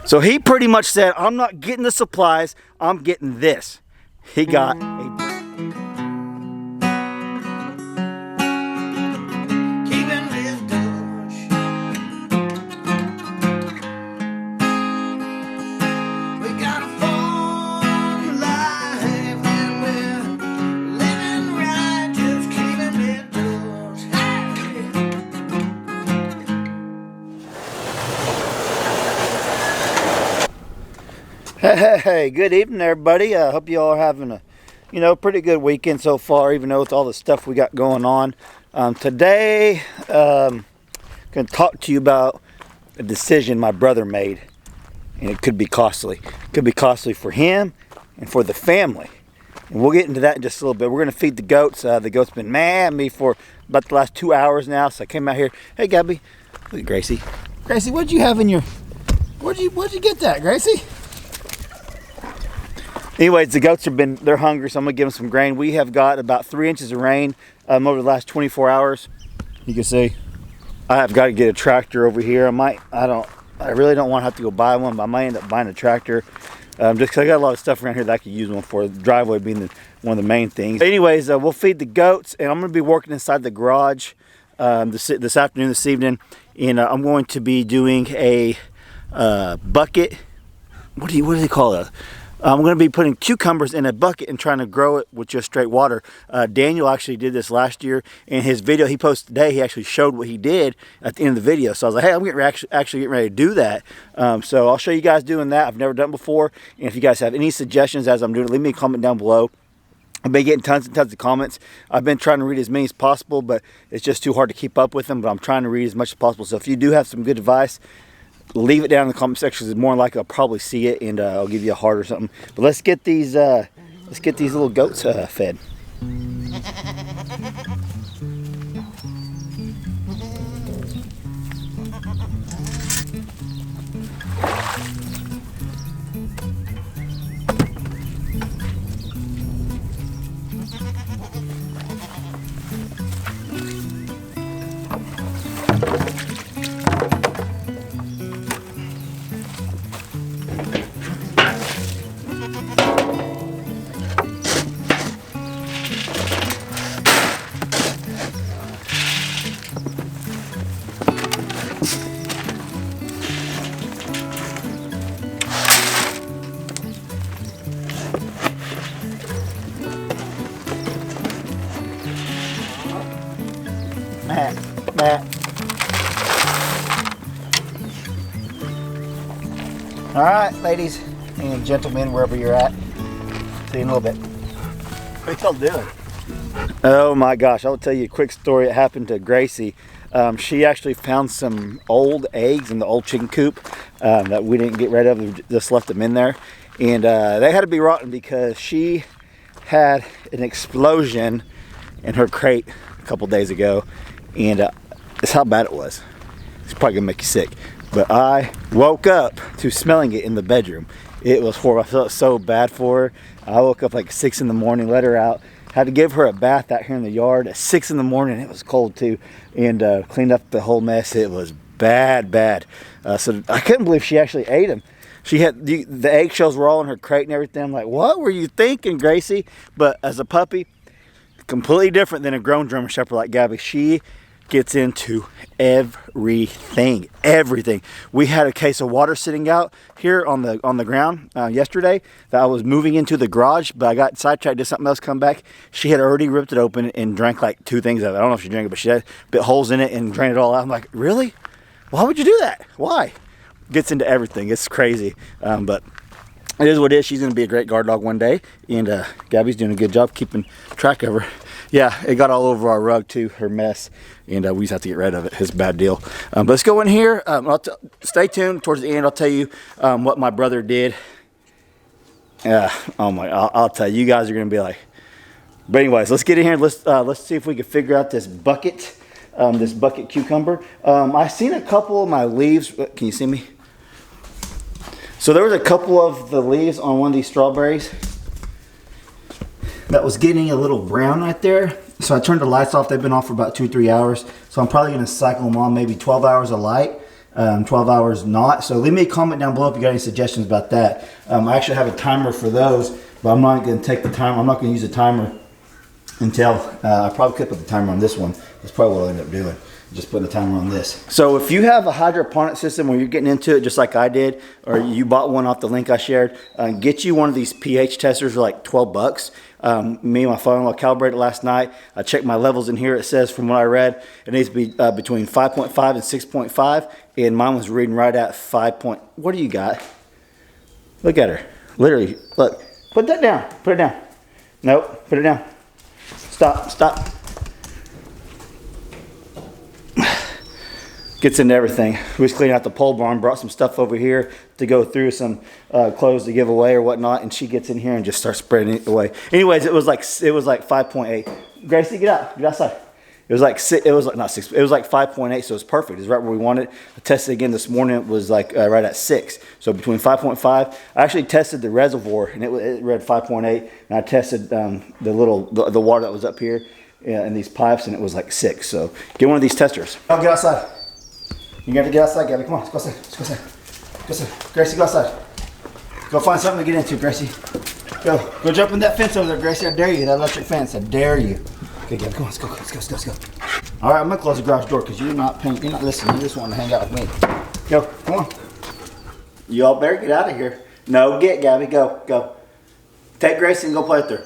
So he pretty much said, I'm not getting the supplies, I'm getting this. He got a... Hey, good evening everybody. I hope you all are having a, pretty good weekend so far, even though with all the stuff we got going on. Today, I'm going to talk to you about a decision my brother made, and it could be costly. It could be costly for him and for the family. And we'll get into that in just a little bit. We're going to feed the goats. The goats been mad at me for about the last 2 hours now, so I came out here. Hey, Gabby, look at Gracie. Gracie, what'd you have in your... Where'd you get that, Gracie? Anyways, the goats they're hungry, so I'm gonna give them some grain. We have got about 3 inches of rain over the last 24 hours. You can see I have got to get a tractor over here. I really don't want to have to go buy one, but I might end up buying a tractor just because I got a lot of stuff around here that I could use one for. The driveway being one of the main things. Anyways, we'll feed the goats, and I'm gonna be working inside the garage this afternoon, this evening, and I'm going to be doing a bucket. What do they call it? I'm going to be putting cucumbers in a bucket and trying to grow it with just straight water. Daniel actually did this last year. In his video he posted today, he actually showed what he did at the end of the video. So I was like, hey, I'm actually getting ready to do that. So I'll show you guys doing that. I've never done it before. And if you guys have any suggestions as I'm doing it, leave me a comment down below. I've been getting tons and tons of comments. I've been trying to read as many as possible, but it's just too hard to keep up with them. But I'm trying to read as much as possible. So if you do have some good advice, leave it down in the comment section. It's more likely I'll probably see it, and I'll give you a heart or something. But let's get these little goats fed. Matt. All right, ladies and gentlemen, wherever you're at. See you in a little bit. What y'all doing? Oh my gosh, I'll tell you a quick story. It happened to Gracie. She actually found some old eggs in the old chicken coop that we didn't get rid of. We just left them in there. And they had to be rotten because she had an explosion in her crate a couple days ago. And that's how bad it was. It's probably gonna make you sick. But I woke up to smelling it in the bedroom. It was horrible. I felt so bad for her. I woke up like 6 in the morning, let her out. Had to give her a bath out here in the yard at 6 in the morning. It was cold too. And cleaned up the whole mess. It was bad. So I couldn't believe she actually ate them. She had the eggshells were all in her crate and everything. I'm like, what were you thinking, Gracie? But as a puppy, completely different than a grown German Shepherd like Gabby. She gets into everything. We had a case of water sitting out here on the ground yesterday that I was moving into the garage, but I got sidetracked, did something else, come back. She had already ripped it open and drank like 2 things of it. I don't know if she drank it, but she had bit holes in it and drained it all out. I'm like, really? Why would you do that? Why? Gets into everything. It's crazy. But it is what it is. She's going to be a great guard dog one day, and Gabby's doing a good job keeping track of her. Yeah, it got all over our rug too, her mess, and we just have to get rid of it. It's a bad deal. But let's go in here. Stay tuned. Towards the end, I'll tell you what my brother did. I'll tell you, you guys are going to be like. But anyways, let's get in here. Let's see if we can figure out this bucket cucumber. I seen a couple of my leaves. Can you see me? So there was a couple of the leaves on one of these strawberries that was getting a little brown right there. So I turned the lights off. They've been off for about 2-3 hours. So I'm probably going to cycle them on maybe 12 hours of light 12 hours not. So leave me a comment down below if you got any suggestions about that. I actually have a timer for those, but I'm not going to take the timer. I'm not going to use the timer until I probably could put the timer on this one. That's probably what I'll end up doing. Just putting the timer on this. So if you have a hydroponic system where you're getting into it just like I did, or you bought one off the link I shared, get you one of these pH testers for like 12 bucks. Me and my father-in-law calibrated last night. I checked my levels in here. It says from what I read, it needs to be between 5.5 and 6.5, and mine was reading right at 5. What do you got? Look at her. Literally, look. Put that down. Put it down. Nope. Put it down. Stop. Stop. Gets into everything. We was cleaning out the pole barn, brought some stuff over here to go through, some clothes to give away or whatnot, and she gets in here and just starts spreading it away. Anyways, it was like 5.8. Gracie, get out, get outside. It was like 5.8, so it's perfect. It's right where we wanted it. I tested again this morning. It was like right at 6. So between 5.5. I actually tested the reservoir and it read 5.8, and I tested the water that was up here in these pipes, and it was like 6. So get one of these testers. Oh, get outside. You got to get outside, Gabby. Come on, let's go outside. Let's go outside. Go outside. Gracie, go outside. Go find something to get into, Gracie. Go jump in that fence over there, Gracie. I dare you. That electric fence. I dare you. Okay, Gabby, come on, let's go. Let's go. All right, I'm gonna close the garage door because you're not paying. You're not listening. You just want to hang out with me. Go, come on. You all better get out of here. No, get Gabby. Go. Take Gracie and go play with her.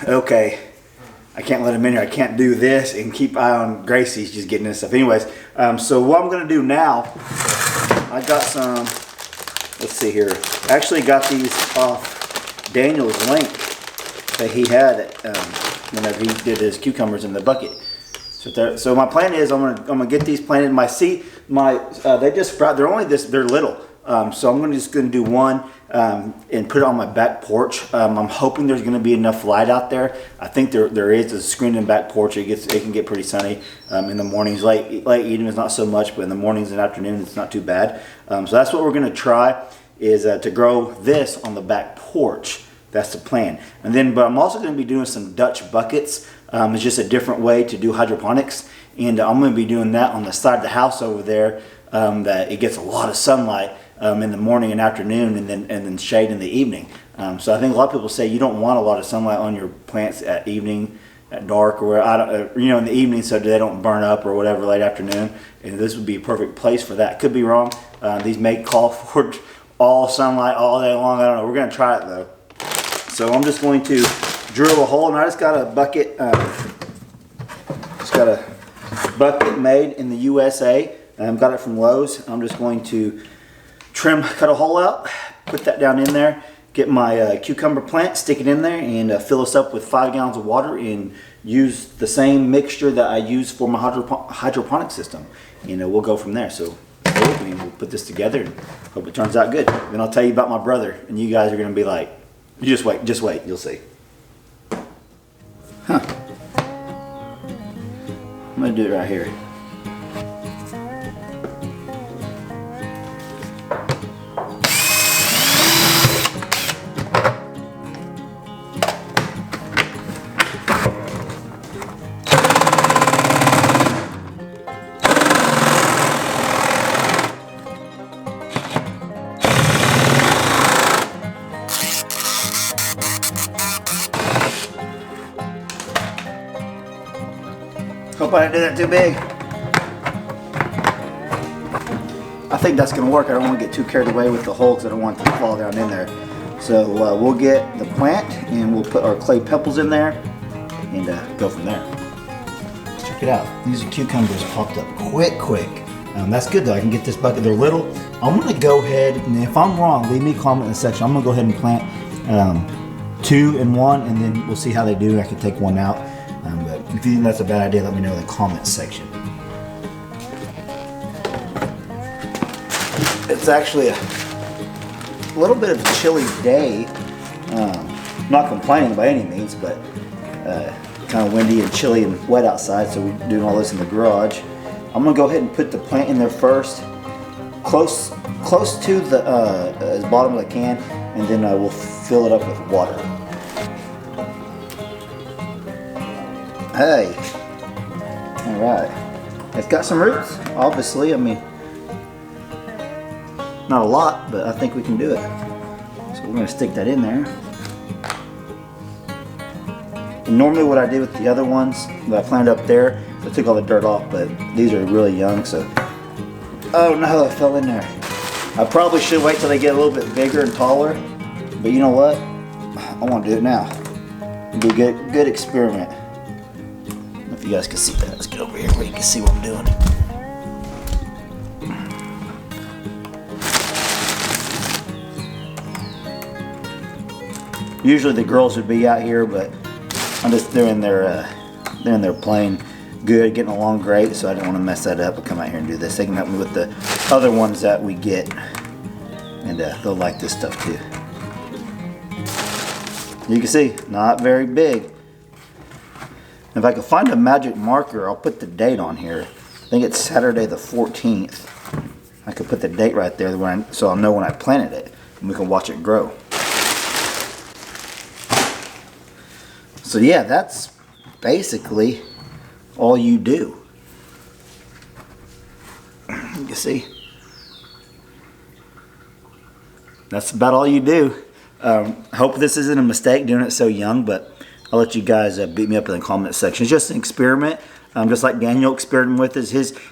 Okay. I can't let him in here. I can't do this and keep eye on Gracie. He's just getting this stuff. Anyways, so what I'm going to do now, I got some, let's see here. I actually got these off Daniel's link that he had whenever he did his cucumbers in the bucket. So my plan is I'm gonna get these planted. They just sprout. They're only this. They're little. So I'm just gonna do one and put it on my back porch. I'm hoping there's gonna be enough light out there. I think there is a screened in back porch. It can get pretty sunny in the mornings. Late evening is not so much, but in the mornings and afternoons it's not too bad. So that's what we're gonna try is to grow this on the back porch. That's the plan. But I'm also gonna be doing some Dutch buckets. It's just a different way to do hydroponics, and I'm going to be doing that on the side of the house over there. That it gets a lot of sunlight in the morning and afternoon, and then shade in the evening. So I think a lot of people say you don't want a lot of sunlight on your plants at evening, at dark, or in the evening, so they don't burn up or whatever late afternoon. And this would be a perfect place for that. Could be wrong. These may call for all sunlight all day long. I don't know. We're going to try it though. So I'm just going to drill a hole, and I just got a bucket. Made in the USA. Got it from Lowe's. I'm just going to cut a hole out, put that down in there, get my cucumber plant, stick it in there, and fill this up with 5 gallons of water, and use the same mixture that I use for my hydroponic system. We'll go from there. So we'll put this together and hope it turns out good. Then I'll tell you about my brother, and you guys are going to be like, just wait, you'll see. Huh. I'm going to do it right here. Hope I didn't do that too big. I think that's going to work. I don't want to get too carried away with the hole because I don't want it to fall down in there. So we'll get the plant and we'll put our clay pebbles in there and go from there. Let's check it out. These cucumbers popped up quick. That's good though. I can get this bucket. They're little. I'm going to go ahead, and if I'm wrong, leave me a comment in the section. I'm going to go ahead and plant 2 and 1, and then we'll see how they do. I can take one out. But if you think that's a bad idea, let me know in the comments section. It's actually a little bit of a chilly day. I'm not complaining by any means, but kind of windy and chilly and wet outside, so we're doing all this in the garage. I'm going to go ahead and put the plant in there first, close to the as bottom as I can, and then we'll fill it up with water. Hey, all right. It's got some roots, obviously. I mean, not a lot, but I think we can do it. So we're gonna stick that in there. And normally what I did with the other ones that I planted up there, I took all the dirt off, but these are really young, so. Oh no, it fell in there. I probably should wait till they get a little bit bigger and taller, but you know what? I want to do it now. It'll be a good experiment. I don't know if you guys can see that. Let's get over here where you can see what I'm doing. Usually the girls would be out here, but they're in there playing good, getting along great, so I didn't want to mess that up and come out here and do this. They can help me with the other ones that we get, and they'll like this stuff too. You can see, not very big. If I can find a magic marker, I'll put the date on here. I think it's Saturday the 14th. I could put the date right there so I'll know when I planted it, and we can watch it grow. So yeah, that's basically all you do. You can see. That's about all you do. I hope this isn't a mistake doing it so young, but I'll let you guys beat me up in the comment section. It's just an experiment, just like Daniel experimented with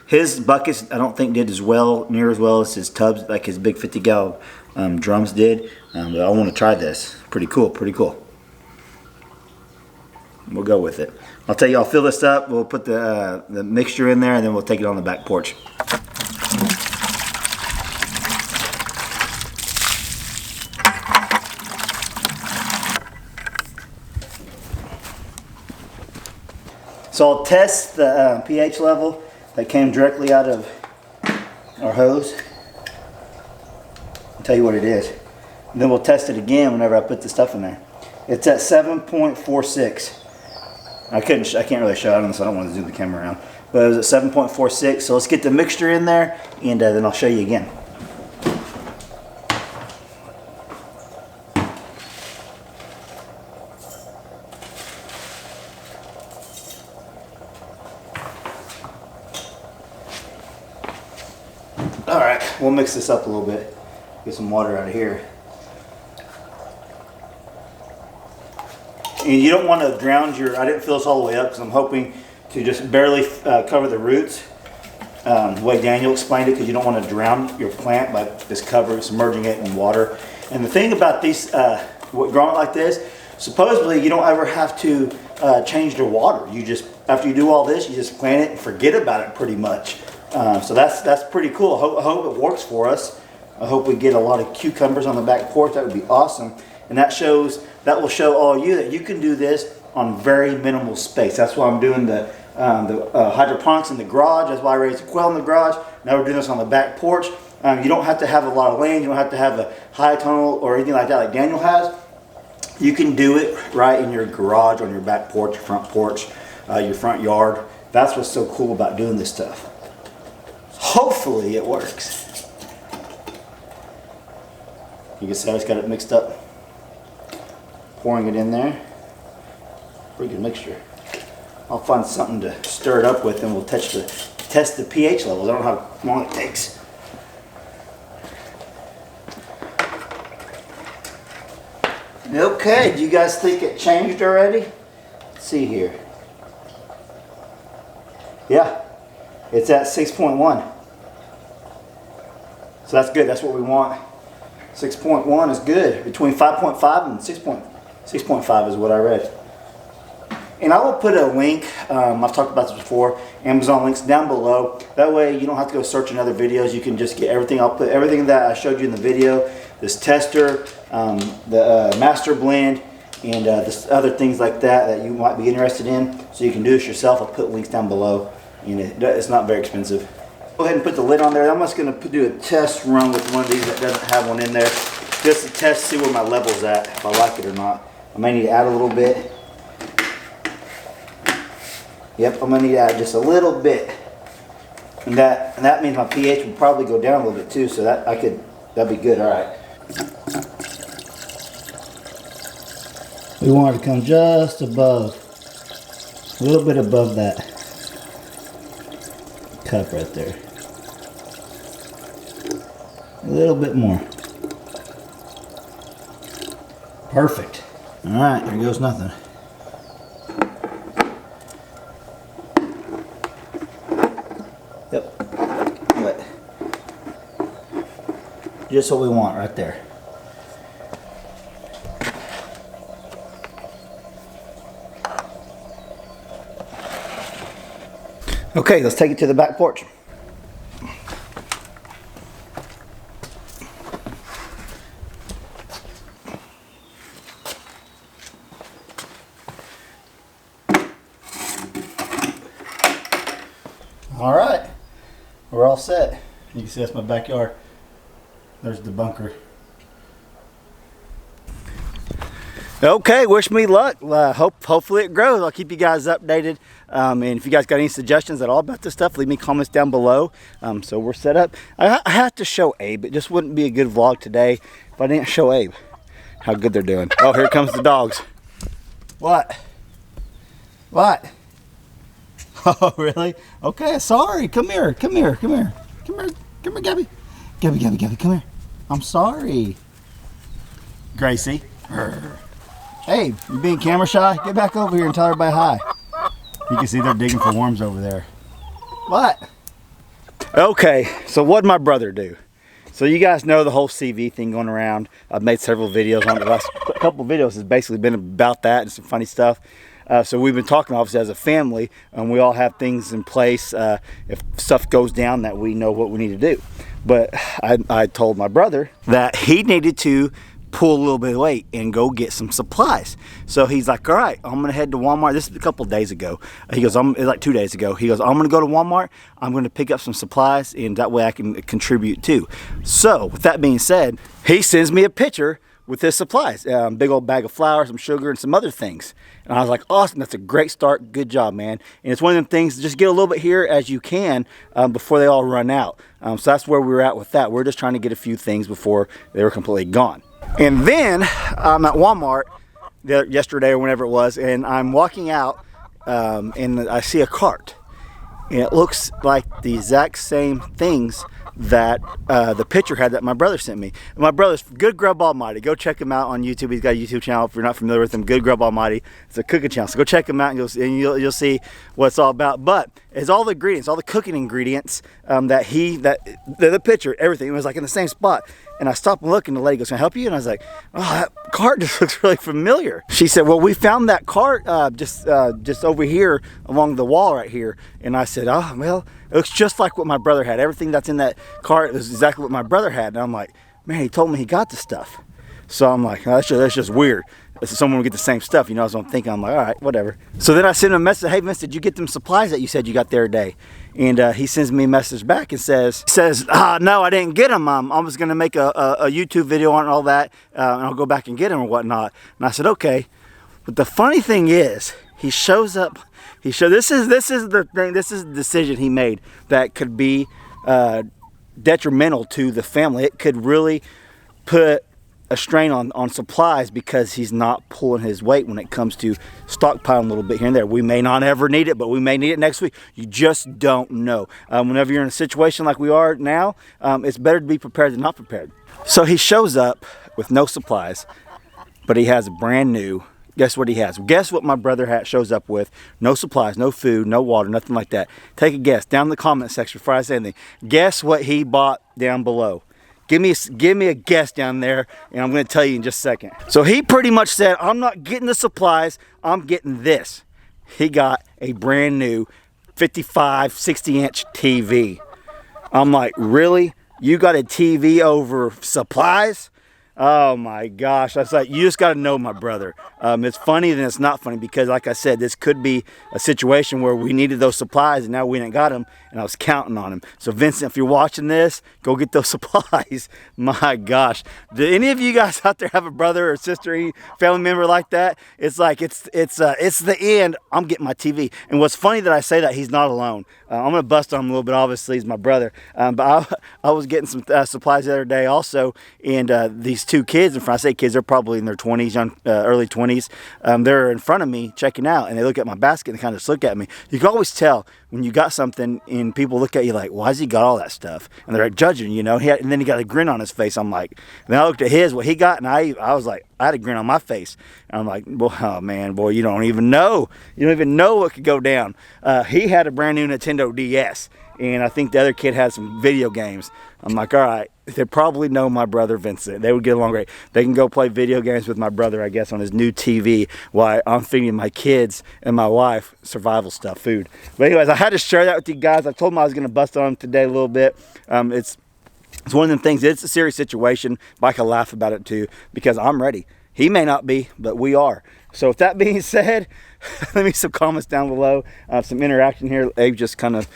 his buckets. I don't think did near as well as his tubs, like his big 50-gallon drums did. But I want to try this. Pretty cool, pretty cool. We'll go with it. I'll tell you, I'll fill this up. We'll put the mixture in there, and then we'll take it on the back porch. So I'll test the pH level that came directly out of our hose. I'll tell you what it is. And then we'll test it again whenever I put the stuff in there. It's at 7.46. I can't really show it, so I don't want to zoom the camera around. But it was at 7.46. So let's get the mixture in there, and then I'll show you again. All right, we'll mix this up a little bit. Get some water out of here. And you don't want to drown I didn't fill this all the way up because I'm hoping to just barely cover the roots. The way Daniel explained it, because you don't want to drown your plant by just submerging it in water. And the thing about these, growing it like this, supposedly you don't ever have to change the water. You just, after you do all this, you just plant it and forget about it pretty much. So that's pretty cool. I hope it works for us. I hope we get a lot of cucumbers on the back porch. That would be awesome. And that will show all you that you can do this on very minimal space. That's why I'm doing the hydroponics in the garage. That's why I raised the quail in the garage. Now we're doing this on the back porch. You don't have to have a lot of land. You don't have to have a high tunnel or anything like that like Daniel has. You can do it right in your garage, on your back porch, your front porch, your front yard. That's what's so cool about doing this stuff. Hopefully it works. You can see I just got it mixed up. Pouring it in there. Pretty good mixture. I'll find something to stir it up with, and we'll test the pH levels. I don't know how long it takes. Okay, do you guys think it changed already? Let's see here. Yeah, it's at 6.1. So that's good, that's what we want. 6.1 is good. Between 5.5 and 6.5 is what I read. And I will put a link, I've talked about this before, Amazon links down below. That way you don't have to go searching other videos. You can just get everything. I'll put everything that I showed you in the video, this tester, the master blend, and this other things like that you might be interested in. So you can do this yourself. I'll put links down below. And it's not very expensive. Go ahead and put the lid on there. I'm just going to do a test run with one of these that doesn't have one in there. Just to test, see where my level's at, if I like it or not. I may need to add a little bit. Yep, I'm going to need to add just a little bit. And that means my pH will probably go down a little bit too, so that'd be good. All right. We want it to come just above, a little bit above that. cup right there. A little bit more. Perfect. All right, there goes nothing. Yep. But just what we want right there. Okay, let's take it to the back porch. All right, we're all set. You can see that's my backyard. There's the bunker. Okay, wish me luck. Hopefully it grows. I'll keep you guys updated. And if you guys got any suggestions at all about this stuff, leave me comments down below. So we're set up. I have to show Abe. It just wouldn't be a good vlog today if I didn't show Abe how good they're doing. Oh, here comes the dogs. What? What? Oh, really? Okay, sorry. Come here. Come here. Come here. Come here. Come here, Gabby. Gabby, Gabby, Gabby, come here. I'm sorry. Gracie. Hey, you being camera shy? Get back over here and tell everybody hi. You can see they're digging for worms over there. What? Okay, so what'd my brother do? So you guys know the whole CV thing going around. I've made several videos on it. The last couple of videos has basically been about that and some funny stuff. So we've been talking obviously as a family, and we all have things in place if stuff goes down that we know what we need to do. But I told my brother that he needed to pull a little bit of weight and go get some supplies. So he's like, all right, I'm gonna head to Walmart. This is a couple of days ago. He goes, it's like 2 days ago. He goes, I'm gonna go to Walmart. I'm gonna pick up some supplies, and that way I can contribute too. So with that being said, he sends me a picture with his supplies, big old bag of flour, some sugar, and some other things. And I was like, awesome, that's a great start, good job, man. And it's one of them things, just get a little bit here as you can before they all run out. So that's where we were at with that. We're just trying to get a few things before they were completely gone. And then I'm at Walmart yesterday or whenever it was, and I'm walking out and I see a cart. And it looks like the exact same things that the picture had that my brother sent me. And my brother's Good Grub Almighty. Go check him out on YouTube. He's got a YouTube channel. If you're not familiar with him, Good Grub Almighty. It's a cooking channel. So go check him out, and you'll see what it's all about. But it's all the ingredients, all the cooking ingredients the picture, everything. It was like in the same spot. And I stopped and looked, and the lady goes, "Can I help you?" And I was like, "Oh, that cart just looks really familiar." She said, "Well, we found that cart just over here along the wall right here." And I said, "Oh, well, it looks just like what my brother had. Everything that's in that cart is exactly what my brother had." And I'm like, "Man, he told me he got the stuff." So I'm like, oh, that's just weird. Someone would get the same stuff, you know, so I'm thinking, I'm like, all right, whatever. So then I sent him a message, "Hey, Vince, did you get them supplies that you said you got the other day?" And he sends me a message back and says, "No, I didn't get them. I was going to make a YouTube video on all that, and I'll go back and get them or whatnot." And I said, okay. But the funny thing is, he shows up, this is the thing, this is the decision he made that could be detrimental to the family. It could really put a strain on supplies because he's not pulling his weight when it comes to stockpiling a little bit here and there. We may not ever need it, but we may need it next week. You just don't know. Whenever you're in a situation like we are now, it's better to be prepared than not prepared. So he shows up with no supplies, but he has a brand new, guess what he has? Guess what my brother shows up with? No supplies, no food, no water, nothing like that. Take a guess down in the comment section before I say anything. Guess what he bought down below? Give me a guess down there, and I'm going to tell you in just a second. So he pretty much said, I'm not getting the supplies, I'm getting this. He got a brand new 55, 60-inch TV. I'm like, really? You got a TV over supplies? Oh my gosh. I was like, you just got to know my brother. It's funny and it's not funny because, like I said, this could be a situation where we needed those supplies and now we didn't got them, and I was counting on them. So Vincent, if you're watching this, go get those supplies. My gosh. Do any of you guys out there have a brother or sister, any family member like that? It's like, it's the end. I'm getting my TV. And what's funny that I say that, he's not alone. I'm going to bust on him a little bit. Obviously, he's my brother. But I was getting some supplies the other day also, and these these two kids in front. I say kids, they're probably in their 20s, early 20s. They're in front of me checking out, and they look at my basket and kind of just look at me. You can always tell when you got something and people look at you like, why's he got all that stuff? And they're like judging, you know. And then he got a grin on his face. I'm like, and then I looked at his, what he got, and I was like, I had a grin on my face. And I'm like, well, oh man, boy, you don't even know. You don't even know what could go down. He had a brand new Nintendo DS, and I think the other kid had some video games. I'm like, all right, they probably know my brother Vincent. They would get along great. They can go play video games with my brother, I guess, on his new TV while I'm feeding my kids and my wife survival stuff, food. But anyways, I had to share that with you guys. I told them I was going to bust on them today a little bit. It's one of them things. It's a serious situation, but I can laugh about it too because I'm ready. He may not be, but we are. So with that being said, let me some comments down below. Some interaction here. Abe just kind of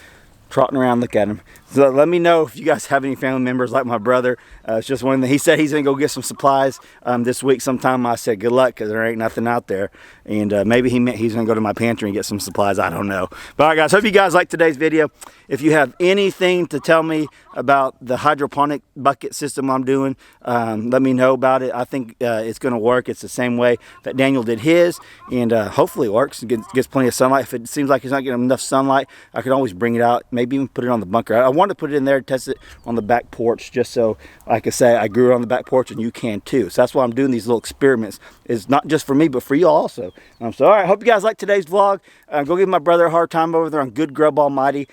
trotting around, look at him. So let me know if you guys have any family members like my brother. It's just one thing. He said he's gonna go get some supplies this week sometime. I said good luck because there ain't nothing out there, and maybe he meant he's gonna go to my pantry and get some supplies. I don't know. But all right guys, hope you guys like today's video. If you have anything to tell me about the hydroponic bucket system I'm doing, let me know about it. I think it's gonna work. It's the same way that Daniel did his, and hopefully it works. Gets plenty of sunlight. If it seems like he's not getting enough sunlight, I could always bring it out, maybe even put it on the bunker. I wanted to put it in there, test it on the back porch, just so, like I say, I grew it on the back porch and you can too. So that's why I'm doing these little experiments. It's not just for me, but for you also. So all right, hope you guys like today's vlog. Go give my brother a hard time over there on Good Grub Almighty.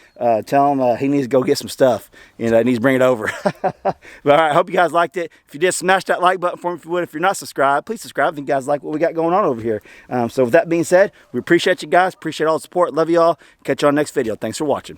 Tell him he needs to go get some stuff, and he needs to bring it over. But all right, hope you guys liked it. If you did, smash that like button for me if you would. If you're not subscribed, please subscribe if you guys like what we got going on over here. So with that being said, we appreciate you guys. Appreciate all the support. Love you all. Catch you on the next video. Thanks for watching.